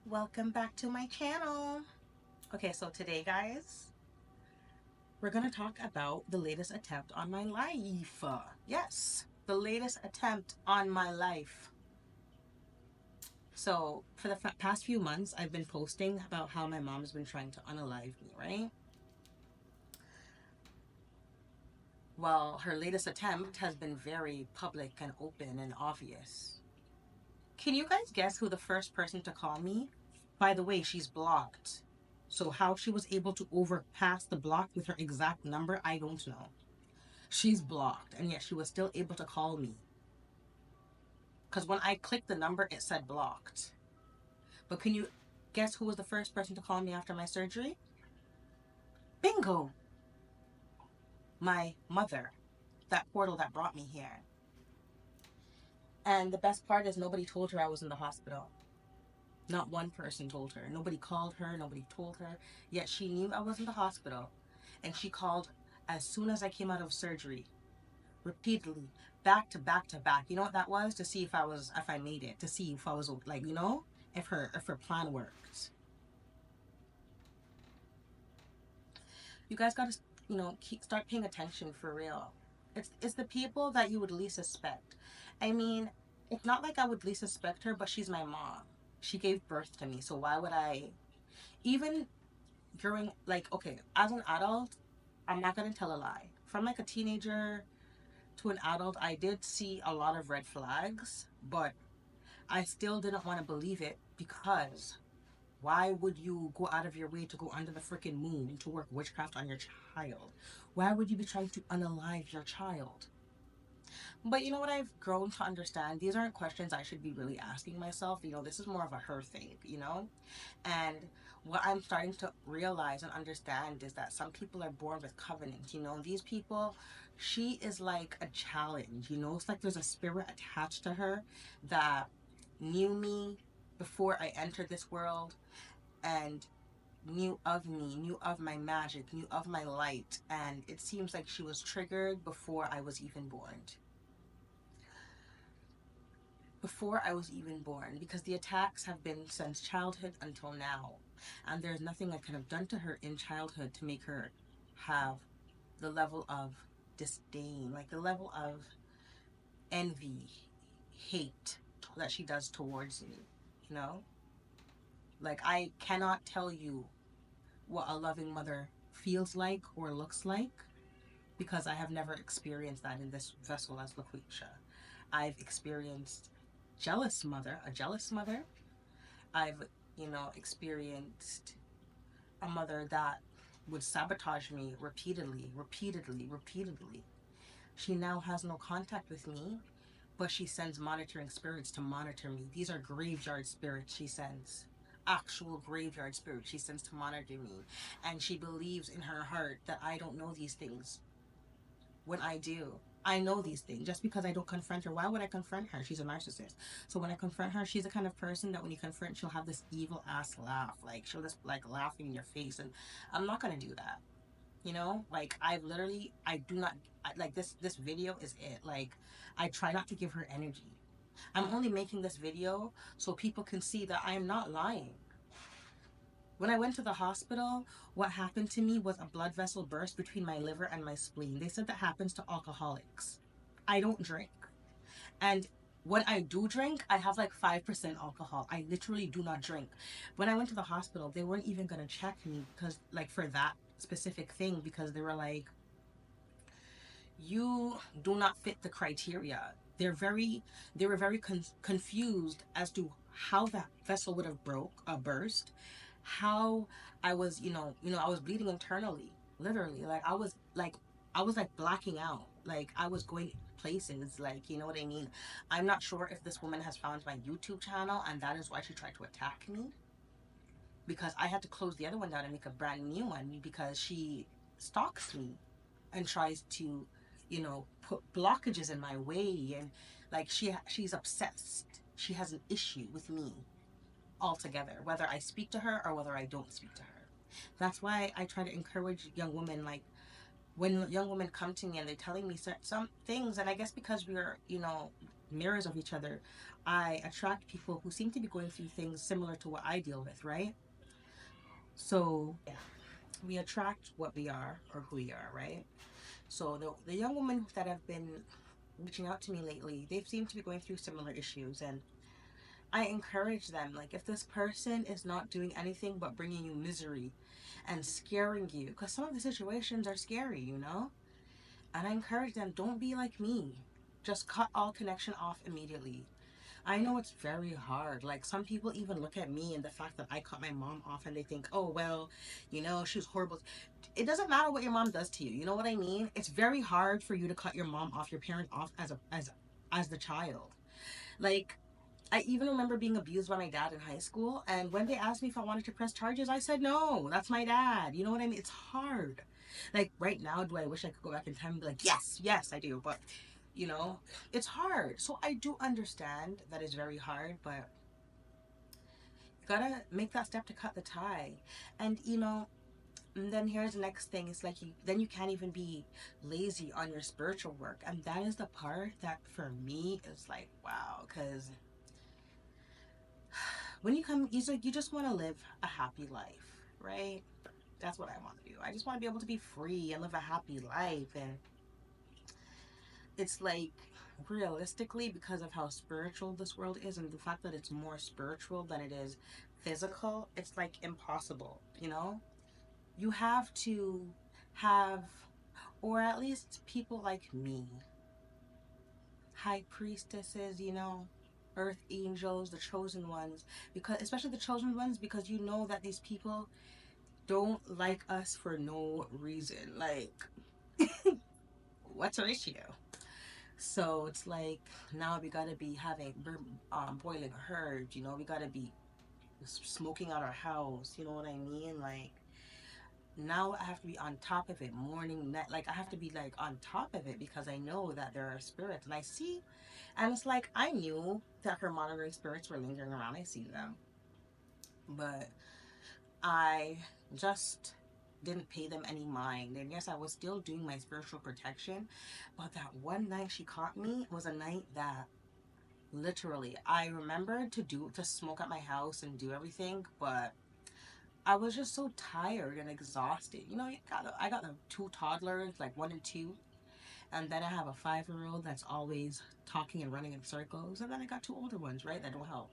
Welcome back to my channel. Okay, so today, guys, we're gonna talk about the latest attempt on my life. Yes, the latest attempt on my life. So, for the past few months, I've been posting about how my mom's been trying to unalive me, right? Well, her latest attempt has been very public and open and obvious. Can you guys guess who the first person to call me? By the way, she's blocked. So how she was able to overpass the block with her exact number, I don't know. She's blocked, and yet she was still able to call me. Because when I clicked the number, it said blocked. But can you guess who was the first person to call me after my surgery? Bingo! My mother. That portal that brought me here. And the best part is nobody told her I was in the hospital. Not one person told her. Nobody called her. Nobody told her. Yet she knew I was in the hospital. And she called as soon as I came out of surgery. Repeatedly. Back to back to back. You know what that was? To see if I made it. To see if I was like, if her plan worked. You guys gotta, start paying attention for real. It's the people that you would least suspect. I mean, it's not like I would least suspect her, but she's my mom. She gave birth to me. So why would I even during like okay as an adult, I'm not gonna tell a lie, from like a teenager to an adult, I did see a lot of red flags, but I still didn't want to believe it because why would you go out of your way to go under the freaking moon to work witchcraft on your child? Why would you be trying to unalive your child? But you know what I've grown to understand? These aren't questions I should be really asking myself. This is more of a her thing. And what I'm starting to realize and understand is that some people are born with covenant. These people, she is like a challenge. It's like there's a spirit attached to her that knew me before I entered this world and knew of me, knew of my magic, knew of my light. And it seems like she was triggered before I was even born. Before I was even born, because the attacks have been since childhood until now. And there's nothing I could have done to her in childhood to make her have the level of disdain, like the level of envy, hate that she does towards me, you know? Like, I cannot tell you what a loving mother feels like or looks like because I have never experienced that in this vessel as LaQuisha. I've experienced a jealous mother. I've, experienced a mother that would sabotage me repeatedly, repeatedly, repeatedly. She now has no contact with me, but she sends monitoring spirits to monitor me. These are graveyard spirits she sends. Actual graveyard spirits she sends to monitor me. And she believes in her heart that I don't know these things when I do. I know these things. Just because I don't confront her, why would I confront her? She's a narcissist. So when I confront her, she's the kind of person that when you confront, she'll have this evil ass laugh. Like she'll just like laughing in your face. And I'm not gonna do that. Like I do not like this video is it. Like I try not to give her energy. I'm only making this video so people can see that I am not lying. When I went to the hospital, what happened to me was a blood vessel burst between my liver and my spleen. They said that happens to alcoholics. I don't drink. And when I do drink, I have like 5% alcohol. I literally do not drink. When I went to the hospital, they weren't even going to check me because, like, for that specific thing, because they were like, you do not fit the criteria. They were very confused as to how that vessel would have burst, how I was, I was bleeding internally, literally. I was like blacking out. Like I was going places, like, you know what I mean? I'm not sure if this woman has found my YouTube channel and that is why she tried to attack me because I had to close the other one down and make a brand new one because she stalks me and tries to, put blockages in my way and like she's obsessed. She has an issue with me altogether, whether I speak to her or whether I don't speak to her. That's why I try to encourage young women, like when young women come to me and they're telling me some things, and I guess because we're, mirrors of each other. I attract people who seem to be going through things similar to what I deal with, right? So yeah, we attract what we are or who we are, right? So the young women that have been reaching out to me lately, they seem to be going through similar issues, and I encourage them, like, if this person is not doing anything but bringing you misery and scaring you, because some of the situations are scary, you know? And I encourage them, don't be like me. Just cut all connection off immediately. I know it's very hard. Like, some people even look at me and the fact that I cut my mom off and they think, oh, well, you know, she's horrible. It doesn't matter what your mom does to you. You know what I mean? It's very hard for you to cut your mom off, your parent off as the child. Like, I even remember being abused by my dad in high school. And when they asked me if I wanted to press charges, I said, no, that's my dad. You know what I mean? It's hard. Like, right now, do I wish I could go back in time and be like, yes, yes, I do. But, you know, it's hard. So I do understand that it's very hard, but you gotta make that step to cut the tie. And, you know, and then here's the next thing. It's like then you can't even be lazy on your spiritual work. And that is the part that for me is like, wow, because when you come, you just want to live a happy life, right? That's what I want to do. I just want to be able to be free and live a happy life. And it's like, realistically, because of how spiritual this world is and the fact that it's more spiritual than it is physical, it's like impossible, you know? You have to have, or at least people like me, high priestesses, you know, earth angels, the chosen ones, because especially the chosen ones, because you know that these people don't like us for no reason. Like, what's our issue? So it's like now we gotta be having boiling herbs. You know, we gotta be smoking out our house. You know what I mean? Like, now I have to be on top of it morning, night. Like, I have to be like on top of it because I know that there are spirits, and I see, and it's like I knew that her monitoring spirits were lingering around. I see them, but I just didn't pay them any mind. And yes, I was still doing my spiritual protection, but that one night she caught me was a night that literally I remembered to smoke at my house and do everything, but I was just so tired and exhausted. You know, I got the two toddlers, like 1 and 2, and then I have a 5-year old that's always talking and running in circles, and then I got two older ones, right, that don't help.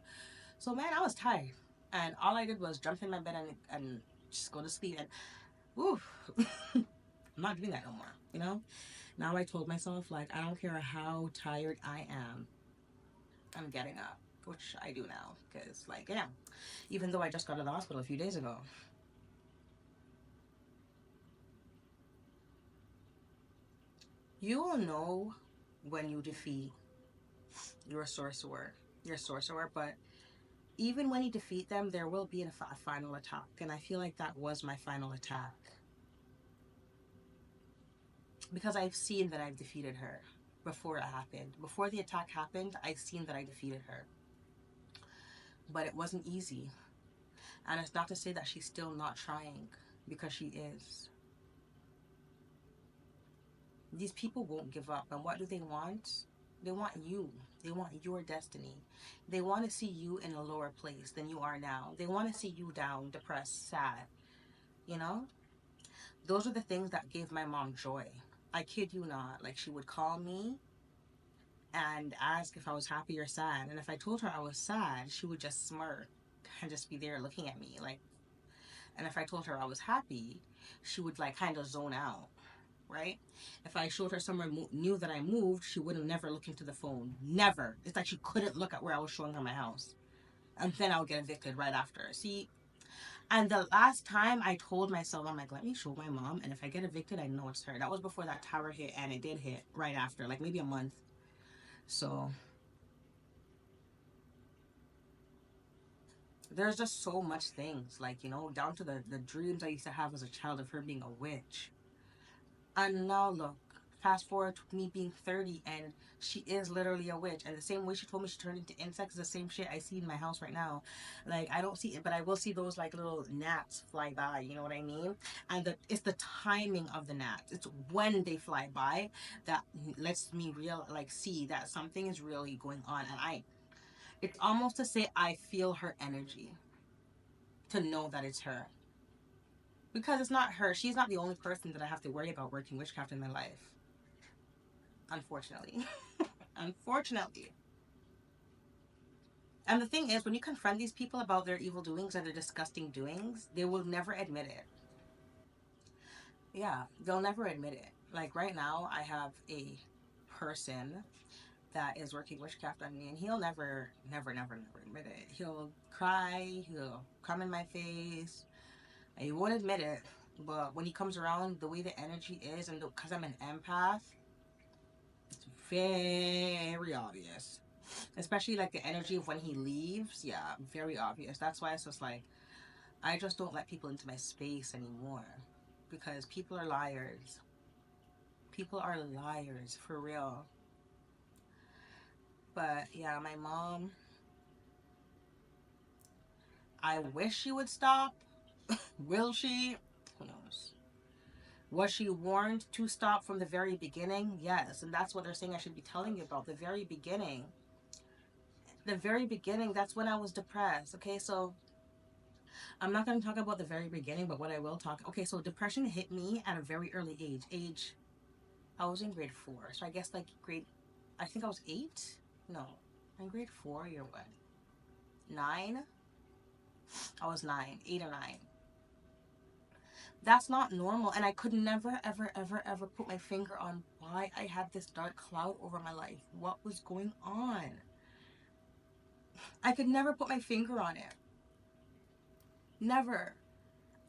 So man, I was tired, and all I did was jump in my bed and just go to sleep. And woo, I'm not doing that no more. You know. Now I told myself, like, I don't care how tired I am, I'm getting up, which I do now, because like, yeah, even though I just got to the hospital a few days ago. You will know when you defeat your sorcerer, but even when you defeat them, there will be a final attack, and I feel like that was my final attack because I've seen that I've defeated her before it happened. Before the attack happened, I've seen that I defeated her, but it wasn't easy. And it's not to say that she's still not trying, because she is. These people won't give up. And what do they want? They want you. They want your destiny. They want to see you in a lower place than you are now. They want to see you down, depressed, sad. You know? Those are the things that gave my mom joy. I kid you not. Like, she would call me and ask if I was happy or sad. And if I told her I was sad, she would just smirk and just be there looking at me. Like, and if I told her I was happy, she would like kind of zone out, right? If I showed her somewhere new that I moved, she would have never looked into the phone. Never. It's like she couldn't look at where I was showing her my house. And then I would get evicted right after. See, and the last time I told myself, I'm like, let me show my mom. And if I get evicted, I know it's her. That was before that tower hit, and it did hit right after, like maybe a month. So there's just so much things, like, you know, down to the dreams I used to have as a child of her being a witch. And now look, fast forward to me being 30, and she is literally a witch. And the same way she told me she turned into insects is the same shit I see in my house right now. Like, I don't see it, but I will see those like little gnats fly by, you know what I mean? And it's the timing of the gnats. It's when they fly by that lets me like see that something is really going on. And it's almost to say I feel her energy to know that it's her. Because it's not her. She's not the only person that I have to worry about working witchcraft in my life. Unfortunately. Unfortunately. And the thing is, when you confront these people about their evil doings and their disgusting doings, they will never admit it. Yeah, they'll never admit it. Like right now, I have a person that is working witchcraft on me, and he'll never admit it. He'll cry, he'll come in my face, and he won't admit it. But when he comes around, the way the energy is, and because I'm an empath, it's very obvious. Especially like the energy of when he leaves, yeah, very obvious. That's why it's just like I just don't let people into my space anymore because people are liars. People are liars for real. But yeah, my mom, I wish she would stop. Will she? Who knows? Was she warned to stop from the very beginning? Yes, and that's what they're saying I should be telling you about. The very beginning. The very beginning, that's when I was depressed. Okay, so I'm not going to talk about the very beginning, but what I will talk. Okay, so depression hit me at a very early age. I was in grade 4, so I guess like I think I was 8. No, in grade 4, you're what? 9. I was 9, 8 or 9. That's not normal, and I could never, ever, ever, ever put my finger on why I had this dark cloud over my life. What was going on? I could never put my finger on it. Never.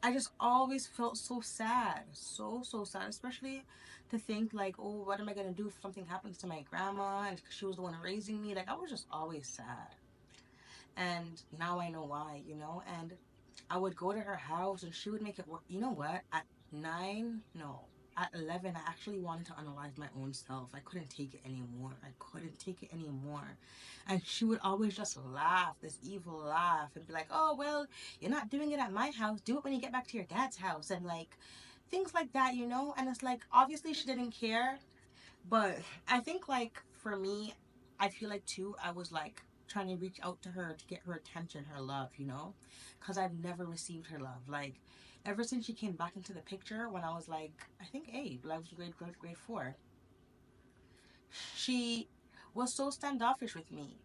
I just always felt so sad, so sad, especially to think like, oh, what am I gonna do if something happens to my grandma and she was the one raising me? Like I was just always sad, and now I know why, And I would go to her house and she would make it work. You know what? At 9, no, at 11, I actually wanted to unalive my own self. I couldn't take it anymore. I couldn't take it anymore. And she would always just laugh, this evil laugh, and be like, oh, well, you're not doing it at my house. Do it when you get back to your dad's house. And like things like that. And it's like, obviously, she didn't care. But I think, like, for me, I feel like too, I was like trying to reach out to her to get her attention, her love. Because I've never received her love. Like, ever since she came back into the picture when I was like, I think 8, but I was grade 4, she was so standoffish with me.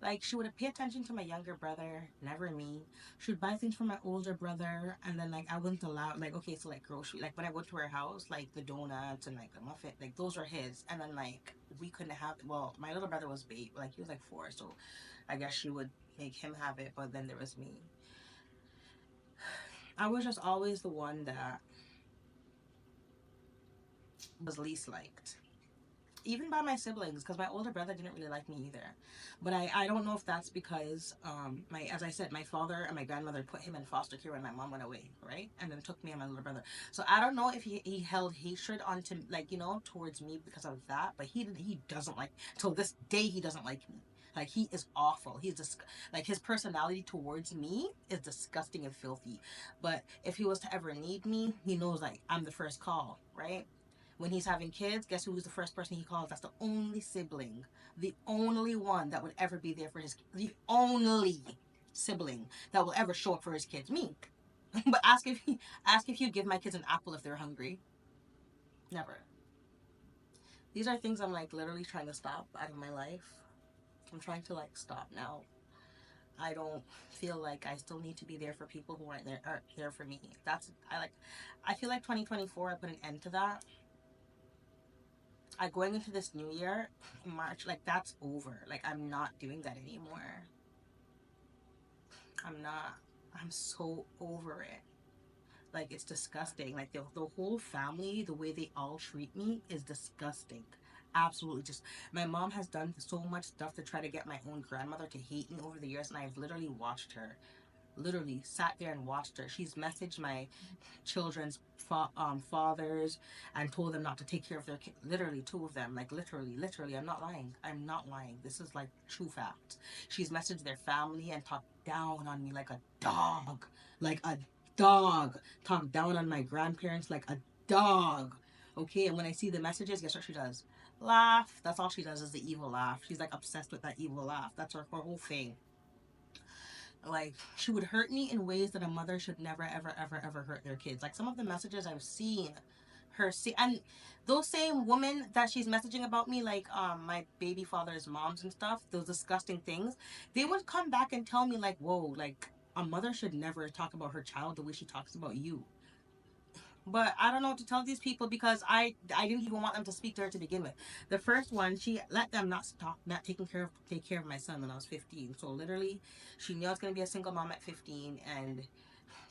Like, she would pay attention to my younger brother, never me. She would buy things for my older brother, and then, like, I wouldn't allow, like, okay, so, like, grocery, like, when I went to her house, like, the donuts and, like, the muffin, like, those were his. And then, like, we couldn't have, well, my little brother was babe, like, he was, like, 4, so I guess she would make him have it, but then there was me. I was just always the one that was least liked, even by my siblings, because my older brother didn't really like me either. But I don't know if that's because my as I said, my father and my grandmother put him in foster care when my mom went away, right, and then took me and my little brother. So I don't know if he held hatred onto, like, towards me because of that. But he doesn't like, till this day, he doesn't like me. Like, he is awful. He's just like, his personality towards me is disgusting and filthy. But if he was to ever need me, he knows, like, I'm the first call, right? When he's having kids, guess who's the first person he calls? That's the only sibling, the only one that would ever be there for the only sibling that will ever show up for his kids. Me. But ask if you give my kids an apple if they're hungry. Never. These are things I'm like literally trying to stop out of my life. I'm trying to like stop now. I don't feel like I still need to be there for people who aren't there for me. I feel like 2024 I put an end to that. I going into this new year, March, like that's over. Like I'm not doing that anymore. I'm not. I'm so over it. Like it's disgusting. Like the whole family, the way they all treat me is disgusting. Absolutely, just my mom has done so much stuff to try to get my own grandmother to hate me over the years, and I've literally watched her literally sat there and watched her. She's messaged my children's fathers and told them not to take care of their kids. Literally, two of them. Like, literally. I'm not lying. I'm not lying. This is like true fact. She's messaged their family and talked down on me like a dog. Like a dog. Talked down on my grandparents like a dog. Okay, and when I see the messages, guess what she does? Laugh. That's all she does is the evil laugh. She's like obsessed with that evil laugh. That's her whole thing. Like, she would hurt me in ways that a mother should never ever hurt their kids. Like, some of the messages I've seen her see, and those same women that she's messaging about me, like my baby father's moms and stuff, those disgusting things, they would come back and tell me like, whoa, like a mother should never talk about her child the way she talks about you. But I don't know what to tell these people because I didn't even want them to speak to her to begin with. The first one, she let them not stop not take care of my son when I was 15. So literally, she knew I was gonna be a single mom at 15 and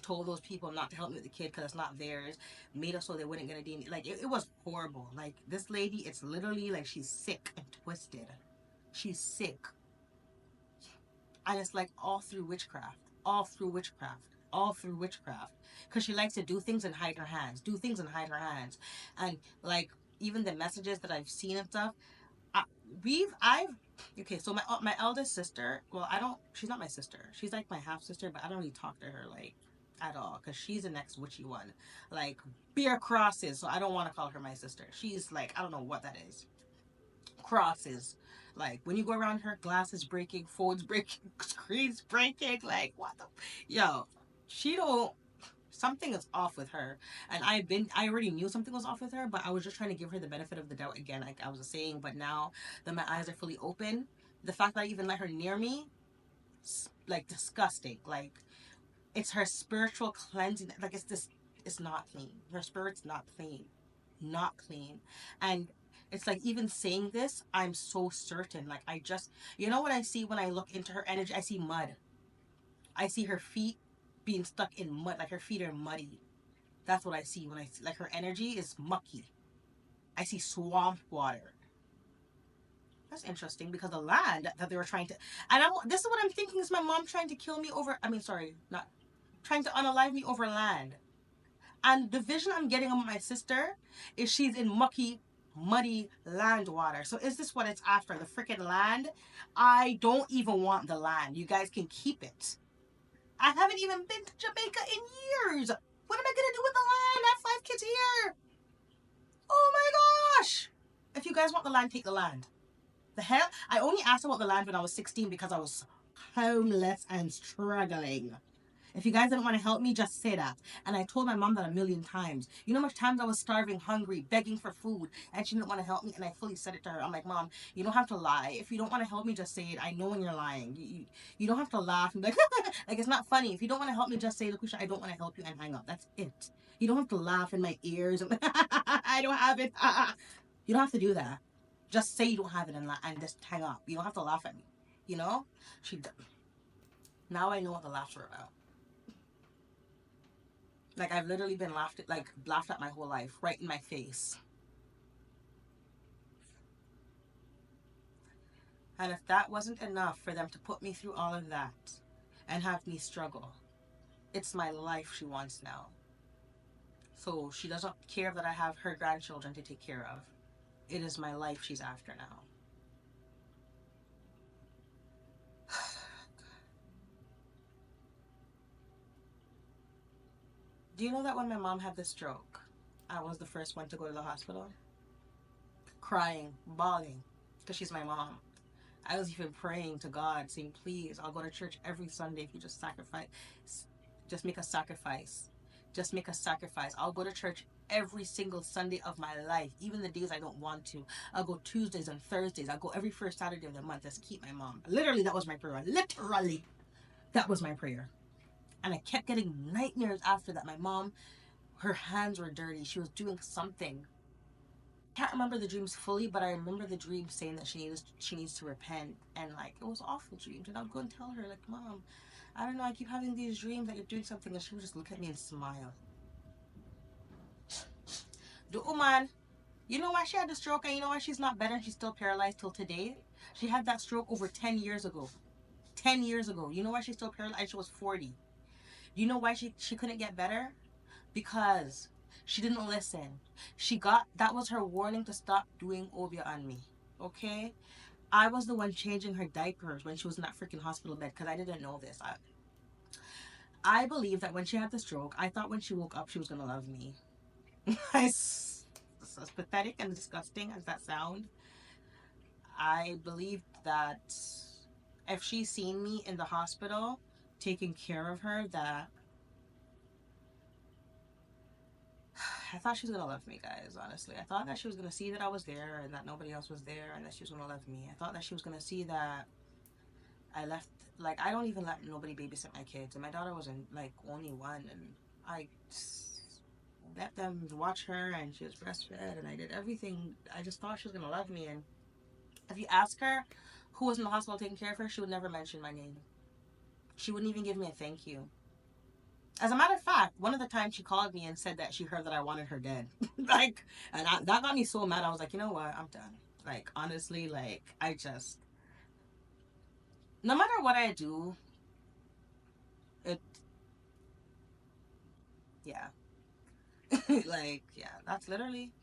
told those people not to help me with the kid because it's not theirs. Made us so they wouldn't get a DNA. Like it was horrible. Like this lady, it's literally like she's sick and twisted. She's sick, and it's like all through witchcraft, all through witchcraft. Because she likes to do things and hide her hands, and like even the messages that I've seen and stuff. I, I've okay. So my eldest sister. Well, I don't. She's not my sister. She's like my half sister, but I don't really talk to her like at all because she's the next witchy one, like bear crosses. So I don't want to call her my sister. She's like I don't know what that is. Crosses. Like when you go around her, glasses breaking, phones breaking, screens breaking. Like what the, yo, she don't. Something is off with her, and I already knew something was off with her, but I was just trying to give her the benefit of the doubt again, like I was saying. But now that my eyes are fully open, the fact that I even let her near me, like disgusting. Like it's her spiritual cleansing. Like it's this. It's not clean. Her spirit's not clean, not clean, and it's like even saying this, I'm so certain. Like I just, you know what I see when I look into her energy? I see mud. I see her feet being stuck in mud. Like her feet are muddy. That's what I see when I see like her energy is mucky. I see swamp water. That's interesting because the land that they were trying to, and this is what I'm thinking is my mom trying to kill me over. I mean, sorry, not trying to unalive me over land. And the vision I'm getting of my sister is she's in mucky, muddy land water. So is this what it's after? The freaking land? I don't even want the land. You guys can keep it. I haven't even been to Jamaica in years. What am I gonna do with the land? I have 5 kids here. Oh my gosh! If you guys want the land, take the land. The hell? I only asked about the land when I was 16 because I was homeless and struggling. If you guys didn't want to help me, just say that. And I told my mom that a million times. You know how much times I was starving, hungry, begging for food, and she didn't want to help me. And I fully said it to her. I'm like, Mom, you don't have to lie. If you don't want to help me, just say it. I know when you're lying. You don't have to laugh and be like, like it's not funny. If you don't want to help me, just say, Lucretia, I don't want to help you and hang up. That's it. You don't have to laugh in my ears. I don't have it. You don't have to do that. Just say you don't have it and just hang up. You don't have to laugh at me. You know? She. Now I know what the laughs are about. Like I've literally been laughed at my whole life, right in my face. And if that wasn't enough for them to put me through all of that and have me struggle, it's my life she wants now. So she doesn't care that I have her grandchildren to take care of. It is my life she's after now. Do you know that when my mom had the stroke, I was the first one to go to the hospital? Crying, bawling, because she's my mom. I was even praying to God, saying, please, I'll go to church every Sunday if you just sacrifice. Just make a sacrifice. Just make a sacrifice. I'll go to church every single Sunday of my life, even the days I don't want to. I'll go Tuesdays and Thursdays. I'll go every first Saturday of the month. Just keep my mom. Literally, that was my prayer. Literally, that was my prayer. And I kept getting nightmares after that. My mom, her hands were dirty. She was doing something. Can't remember the dreams fully, but I remember the dream saying that she needs to repent, and like it was awful dreams. And I would go and tell her like, Mom, I don't know, I keep having these dreams that you're doing something, and she would just look at me and smile. The woman, you know why she had the stroke, and you know why she's not better and she's still paralyzed till today? She had that stroke over 10 years ago. 10 years ago. You know why she's still paralyzed? She was 40. You know why she couldn't get better? Because she didn't listen. She got that was her warning to stop doing Obia on me. Okay? I was the one changing her diapers when she was in that freaking hospital bed because I didn't know this. I believe that when she had the stroke, I thought when she woke up she was gonna love me. As pathetic and disgusting as that sound, I believed that if she seen me in the hospital taking care of her, that I thought she was gonna love me, guys. Honestly, I thought that she was gonna see that I was there and that nobody else was there, and that she was gonna love me. I thought that she was gonna see that I left. Like, I don't even let nobody babysit my kids, and my daughter was in like only one, and I let them watch her, and she was breastfed, and I did everything. I just thought she was gonna love me, and if you ask her who was in the hospital taking care of her, she would never mention my name. She wouldn't even give me a thank you. As a matter of fact, one of the times she called me and said that she heard that I wanted her dead. Like, that got me so mad. I was like, you know what? I'm done. Like, honestly, like, I just, no matter what I do, it, yeah. Like, yeah, that's literally,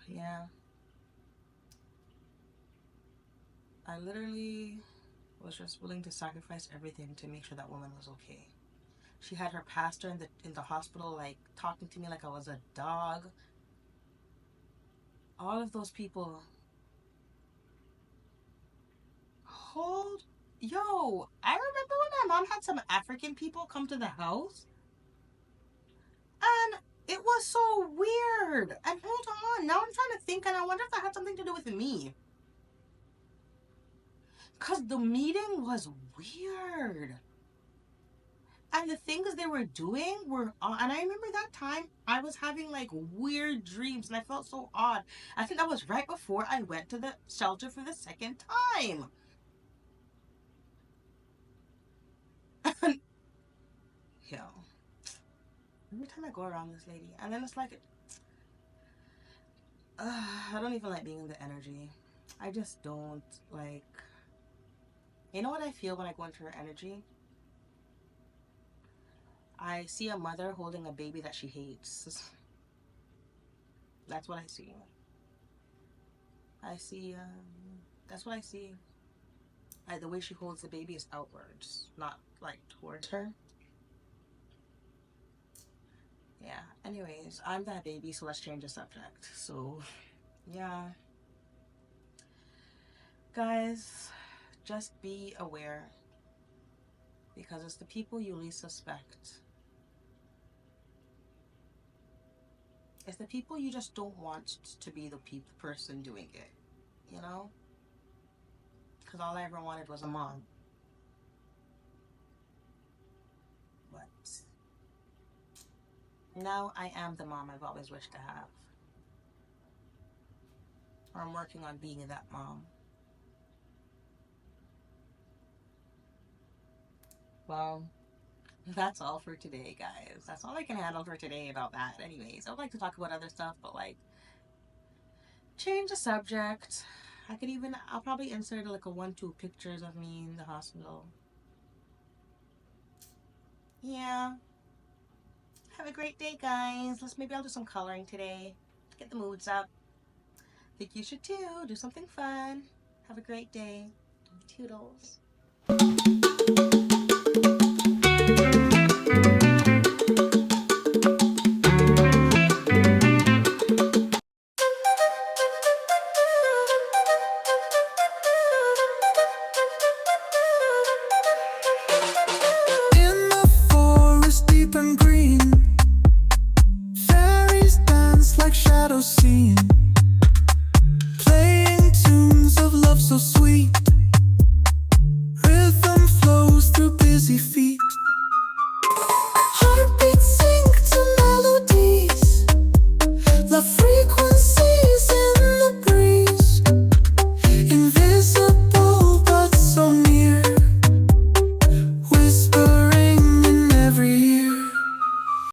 yeah. I literally was just willing to sacrifice everything to make sure that woman was okay. She had her pastor in the hospital, like, talking to me like I was a dog. All of those people. Hold, yo, I remember when my mom had some African people come to the house, and it was so weird. And hold on, now I'm trying to think, and I wonder if that had something to do with me. Because the meeting was weird. And the things they were doing were odd. And I remember that time I was having like weird dreams and I felt so odd. I think that was right before I went to the shelter for the second time. Yo, every time I go around this lady, and then it's like, I don't even like being in the energy. I just don't like. You know what I feel when I go into her energy? I see a mother holding a baby that she hates. That's what I see. I see. That's what I see. The way she holds the baby is outwards, not like towards her. Yeah. Anyways, I'm that baby, so let's change the subject. So, yeah. Guys, just be aware because it's the people you least suspect. It's the people you just don't want to be the person doing it, you know? Because all I ever wanted was a mom. But now I am the mom I've always wished to have. Or I'm working on being that mom. Well, that's all for today, guys. That's all I can handle for today about that. Anyways, I would like to talk about other stuff, but like, change the subject. I'll probably insert like a 1-2 pictures of me in the hospital. Yeah. Have a great day, guys. Maybe I'll do some coloring today. Get the moods up. Think you should too. Do something fun. Have a great day. Toodles. In the forest deep and green, fairies dance like shadows seen.